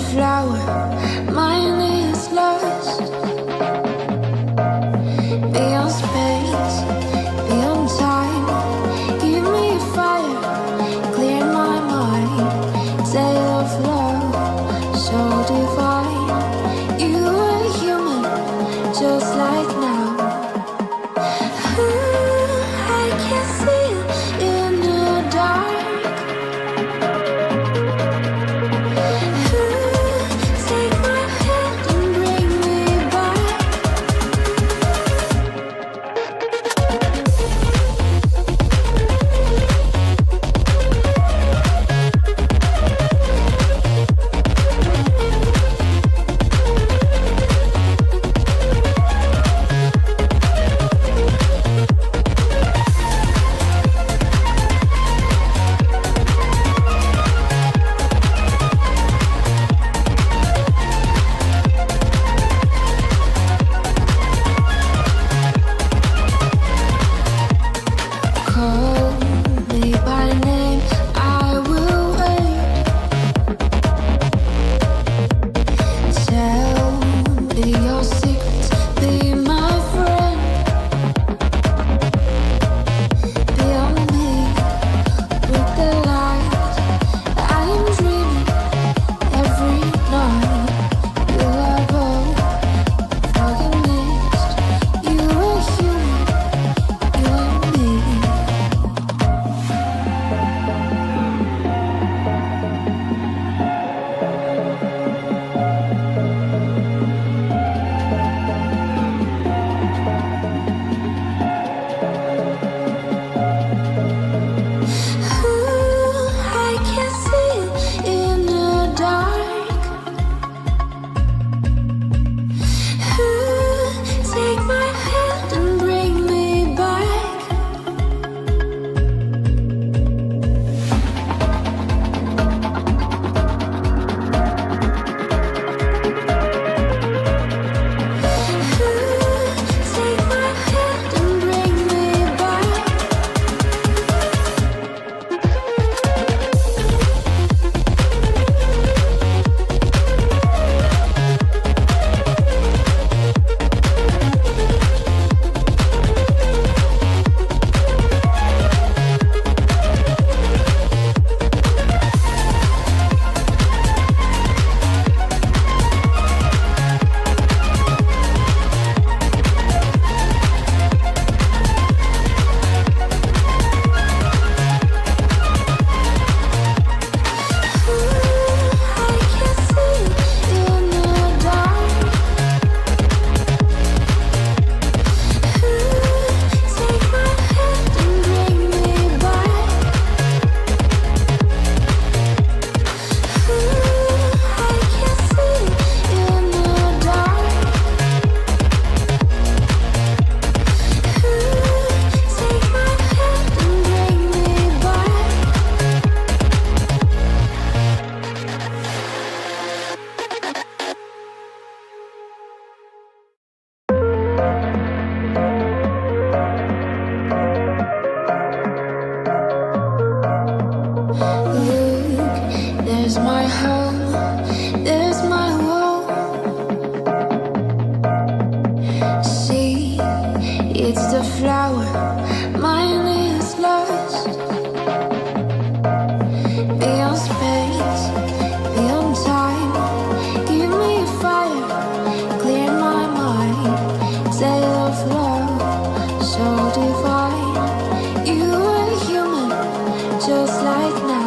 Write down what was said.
flower, mine is lost. Beyond space, beyond time, give me a fire, clear my mind. Tale of love, so divine. You are human, just like now. I can see it in the dark. Take my hand and bring me back. Call me by name, I will wait. Tell me your secrets, be my friend. Beyond me, with the light, I am dreaming every night. You are both fucking mixed. You are human, you and me. I can see it in the dark. Take my hand and bring me back. Take my hand and bring me back. I can see it in the dark. Take my hand and bring me back. I can see it in the dark. Take my hand and bring me back. Look, there's my home, there's my wall. See, it's the flower, mine is lost. Beyond space, beyond time, give me a fire, clear my mind. Tale of love, so divine. You are human, just like now.